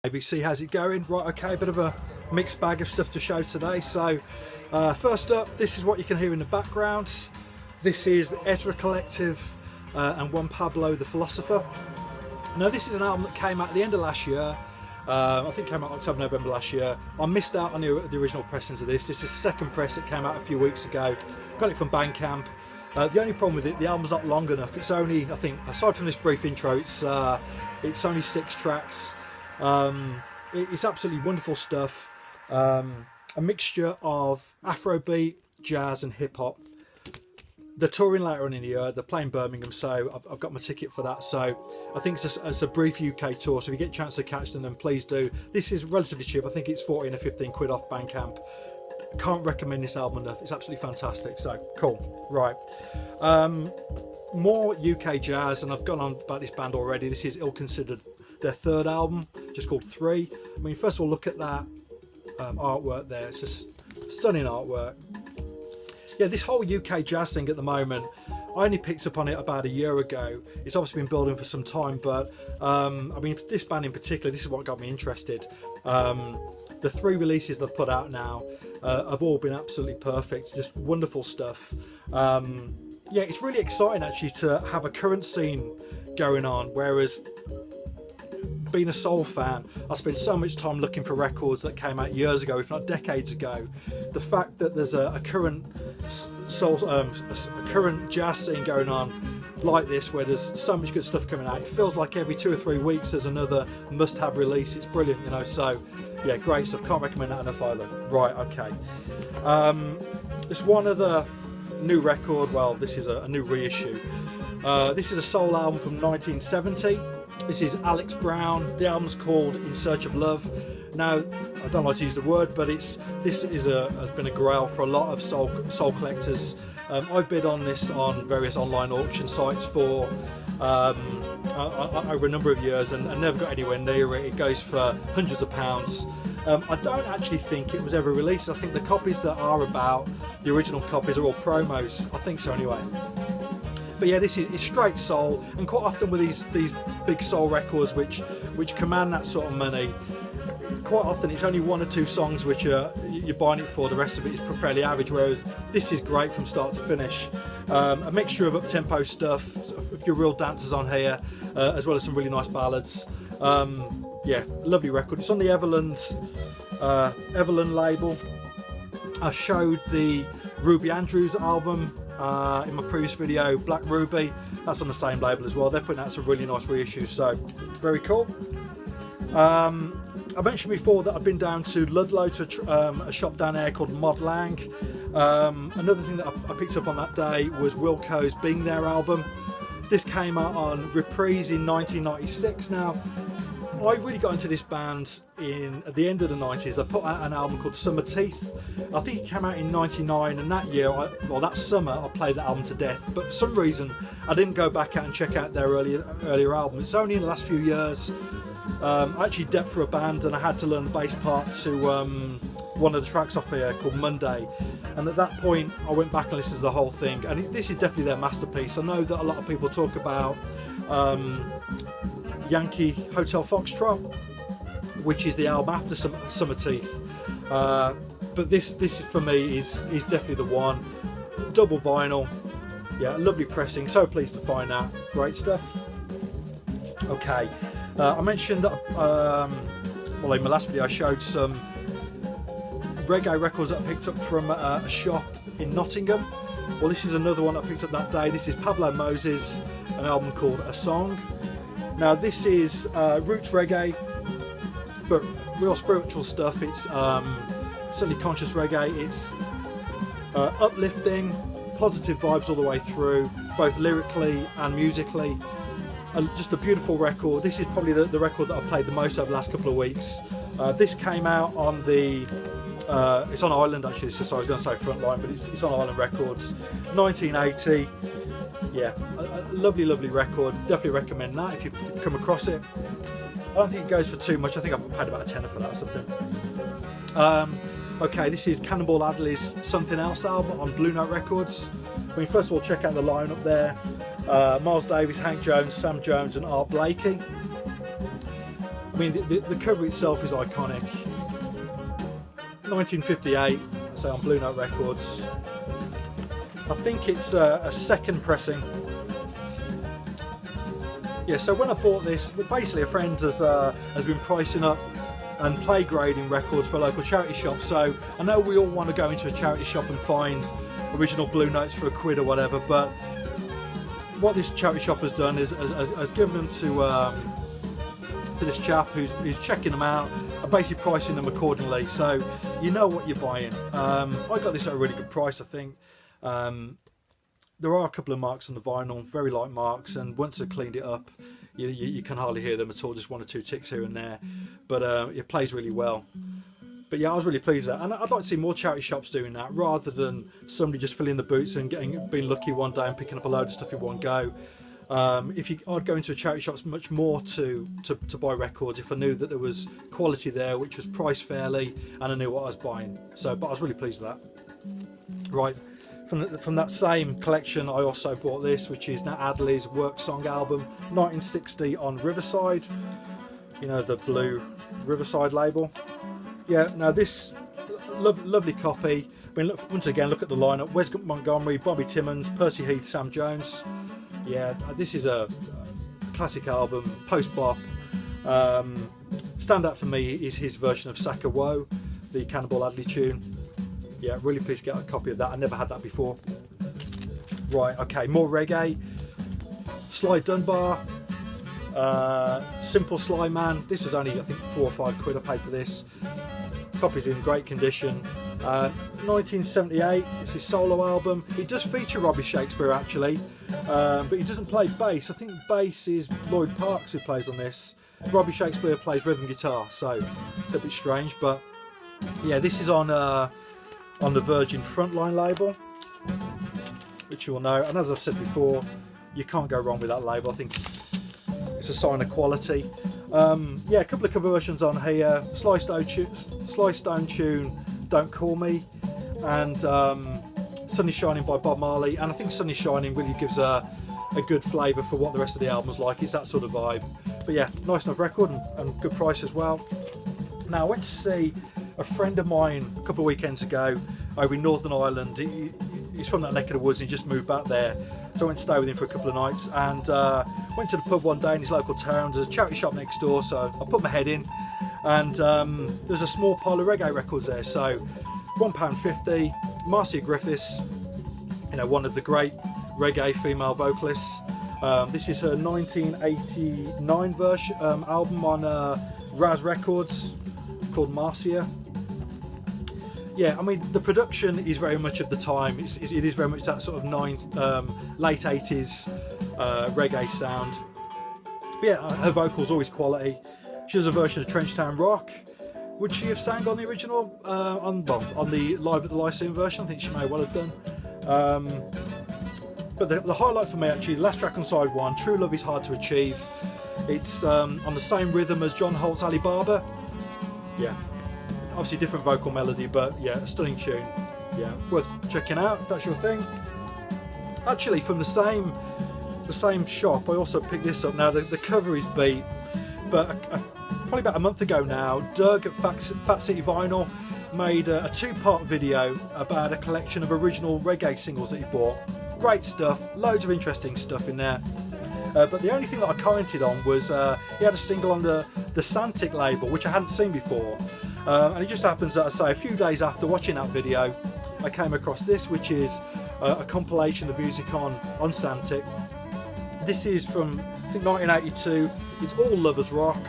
ABC, how's it going? Right, okay, a bit of a mixed bag of stuff to show today. So first up, this is what you can hear in the background. This is Etta Collective and one Pablo the Philosopher. Now this is an album that came out at the end of last year. I think it came out October, November last year. I missed out on the original pressings of this. This is the second press that came out a few weeks ago. Got it from Bandcamp. The only problem with it, the album's not long enough. It's only, I think, aside from this brief intro, it's only 6 tracks. It's absolutely wonderful stuff. A mixture of Afrobeat, jazz and hip hop. They're touring later on in the year. They're playing Birmingham, so I've got my ticket for that. So I think it's a brief UK tour. So if you get a chance to catch them, then please do. This is relatively cheap. I think it's 14 or 15 quid off Bandcamp. Can't recommend this album enough. It's absolutely fantastic. So cool. Right. More UK jazz, and I've gone on about this band already. This is ill considered their third album, just called 3. I mean, first of all, look at that artwork there. It's just stunning artwork. Yeah, this whole UK jazz thing at the moment, I only picked up on it about a year ago. It's obviously been building for some time, but I mean, this band in particular, this is what got me interested. The 3 releases they've put out now have all been absolutely perfect, just wonderful stuff. Yeah, it's really exciting actually to have a current scene going on, whereas being a soul fan, I spent so much time looking for records that came out years ago, if not decades ago. The fact that there's a current soul, a current jazz scene going on like this, where there's so much good stuff coming out, it feels like every 2 or 3 weeks there's another must-have release. It's brilliant, you know. So yeah, great stuff. Can't recommend that enough either. Right, okay. There's one other new record. Well, this is a new reissue. This is a soul album from 1970. This is Alex Brown. The album's called In Search of Love. Now, I don't like to use the word, but this has been a grail for a lot of soul collectors. I've bid on this on various online auction sites for over a number of years and never got anywhere near it. It goes for hundreds of pounds. I don't actually think it was ever released. I think the copies that are about, the original copies, are all promos. I think so anyway. But yeah, this is straight soul, and quite often with these big soul records which command that sort of money, quite often it's only 1 or 2 songs which you're buying it for. The rest of it is fairly average, whereas this is great from start to finish. A mixture of up-tempo stuff, a few real dancers on here, as well as some really nice ballads. Yeah, lovely record. It's on the Everland label. I showed the Ruby Andrews album in my previous video, Black Ruby. That's on the same label as well. They're putting out some really nice reissues, so very cool. I mentioned before that I've been down to Ludlow to a shop down there called Mod Lang. Another thing that I picked up on that day was Wilco's Being There album. This came out on Reprise in 1996. Now, I really got into this band at the end of the 90s. They put out an album called Summer Teeth. I think it came out in 99, and that year, that summer, I played that album to death. But for some reason, I didn't go back out and check out their earlier album. It's only in the last few years I actually depped for a band, and I had to learn the bass part to one of the tracks off here called Monday. And at that point, I went back and listened to the whole thing, and this is definitely their masterpiece. I know that a lot of people talk about Yankee Hotel Foxtrot, which is the album after Summer Teeth, but this for me is definitely the one. Double vinyl, yeah, lovely pressing. So pleased to find that. Great stuff. Okay, I mentioned that well, in my last video I showed some reggae records that I picked up from a shop in Nottingham. Well, this is another one I picked up that day. This is Pablo Moses, an album called A Song. Now this is roots reggae, but real spiritual stuff. It's certainly conscious reggae. It's uplifting, positive vibes all the way through, both lyrically and musically. Just a beautiful record. This is probably the record that I've played the most over the last couple of weeks. This came out on the it's on Island actually, so I was going to say Frontline, but it's on Island Records, 1980. Yeah, a lovely record. Definitely recommend that if you come across it. I don't think it goes for too much. I think I've paid about a tenner for that or something. Okay, this is Cannonball Adderley's Something Else album on Blue Note Records. I mean, first of all, check out the lineup there. Miles Davis, Hank Jones, Sam Jones and Art Blakey. I mean, the cover itself is iconic. 1958, so on Blue Note Records. I think it's a second pressing. Yeah, so when I bought this, basically a friend has been pricing up and play grading records for a local charity shop. So I know we all want to go into a charity shop and find original Blue Notes for £1 or whatever, but what this charity shop has done is has given them to this chap who's checking them out and basically pricing them accordingly, so you know what you're buying. I got this at a really good price, I think. There are a couple of marks on the vinyl, very light marks, and once I've cleaned it up, you can hardly hear them at all, just 1 or 2 ticks here and there, but it plays really well. But yeah, I was really pleased with that, and I'd like to see more charity shops doing that, rather than somebody just filling the boots and being lucky one day and picking up a load of stuff in one go. I'd go into a charity shops much more to buy records if I knew that there was quality there, which was priced fairly, and I knew what I was buying. But I was really pleased with that. Right. From that same collection, I also bought this, which is Nat Adderley's Work Song album, 1960 on Riverside. You know, the blue Riverside label. Yeah, now this lovely copy. I mean, once again, look at the lineup: Wes Montgomery, Bobby Timmons, Percy Heath, Sam Jones. Yeah, this is a classic album, post-bop. Standout for me is his version of Sacca Woe, the Cannonball Adderley tune. Yeah, really pleased to get a copy of that. I never had that before. Right, okay, more reggae. Sly Dunbar, Simple Sly Man. This was only, I think, £4 or £5 I paid for this. Copy's in great condition. 1978, it's his solo album. It does feature Robbie Shakespeare actually, but he doesn't play bass. I think bass is Lloyd Parks who plays on this. Robbie Shakespeare plays rhythm guitar, so a bit strange, but yeah, this is on the Virgin Frontline label, which you will know, and as I've said before, you can't go wrong with that label. I think it's a sign of quality. Yeah, a couple of cover versions on here. Sly Stone tune Don't Call Me, and Sun Is Shining by Bob Marley, and I think Sun Is Shining really gives a good flavour for what the rest of the album's like. It's that sort of vibe. But yeah, nice enough record and good price as well. Now I went to see a friend of mine a couple of weekends ago over in Northern Ireland. He's from that neck of the woods and he just moved back there, so I went to stay with him for a couple of nights, and went to the pub one day in his local town. There's a charity shop next door, so I put my head in, and there's a small pile of reggae records there. So £1.50, Marcia Griffiths, you know, one of the great reggae female vocalists. This is her 1989 version album on Raz Records called Marcia. Yeah, I mean, the production is very much of the time. It is very much that sort of late 80s reggae sound. But yeah, her vocals always quality. She does a version of Trenchtown Rock. Would she have sang on the original? On the Live at the Lyceum version? I think she may well have done. But the highlight for me, actually, the last track on side one, True Love Is Hard to Achieve. It's on the same rhythm as John Holt's Alibaba. Yeah, obviously different vocal melody, but yeah, a stunning tune. Yeah, worth checking out if that's your thing. Actually, from the same shop, I also picked this up. Now the cover is beat, but probably about a month ago now, Doug at Fat City Vinyl made a 2-part video about a collection of original reggae singles that he bought. Great stuff, loads of interesting stuff in there. But the only thing that I commented on was he had a single on the Santic label, which I hadn't seen before. And it just happens that, I say, a few days after watching that video, I came across this, which is a compilation of music on Santic. This is from, I think, 1982. It's all lovers rock.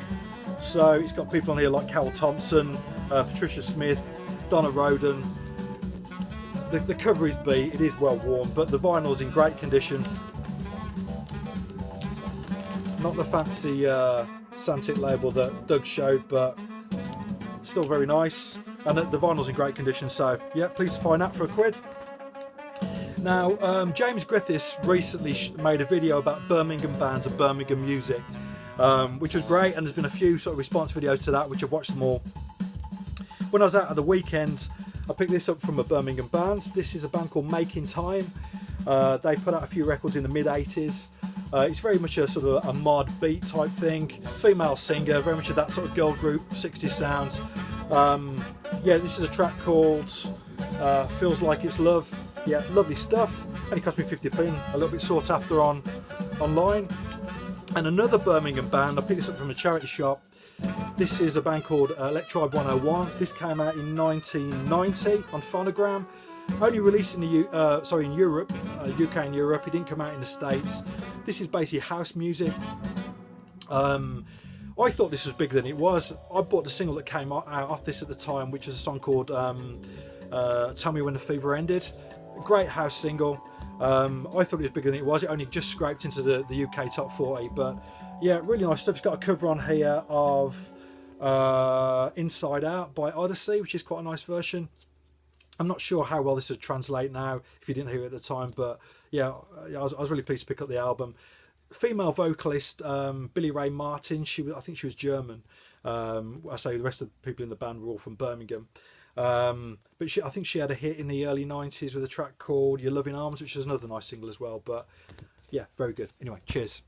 So it's got people on here like Carol Thompson, Patricia Smith, Donna Roden. The cover is beat, it is well worn, but the vinyl's in great condition. Not the fancy Santic label that Doug showed, but still very nice. And the vinyl's in great condition, so yeah, please find that for £1. Now, James Griffiths recently made a video about Birmingham bands and Birmingham music, which was great, and there's been a few sort of response videos to that, which I've watched them all. When I was out at the weekend, I picked this up from a Birmingham band. This is a band called Making Time. They put out a few records in the mid-80s. It's very much a sort of a mod beat type thing. Female singer, very much of that sort of girl group 60s sound. Yeah, this is a track called Feels Like It's Love. Yeah, lovely stuff. Only cost me 50p, a little bit sought after online. And another Birmingham band, I picked this up from a charity shop. This is a band called Electro 101. This came out in 1990 on Phonogram. Only released in the in Europe, UK and Europe. It didn't come out in the States. This is basically house music. I thought this was bigger than it was. I bought the single that came out off this at the time, which was a song called Tell Me When the Fever Ended. Great house single. I thought it was bigger than it was. It only just scraped into the UK top 40, but yeah, really nice stuff. It's got a cover on here of Inside Out by Odyssey, which is quite a nice version. I'm not sure how well this would translate now if you didn't hear it at the time, but yeah, I was really pleased to pick up the album. Female vocalist Billy Ray Martin. I think she was German. I say the rest of the people in the band were all from Birmingham. But I think she had a hit in the early 90s with a track called Your Loving Arms, which is another nice single as well. But yeah, very good. Anyway, cheers.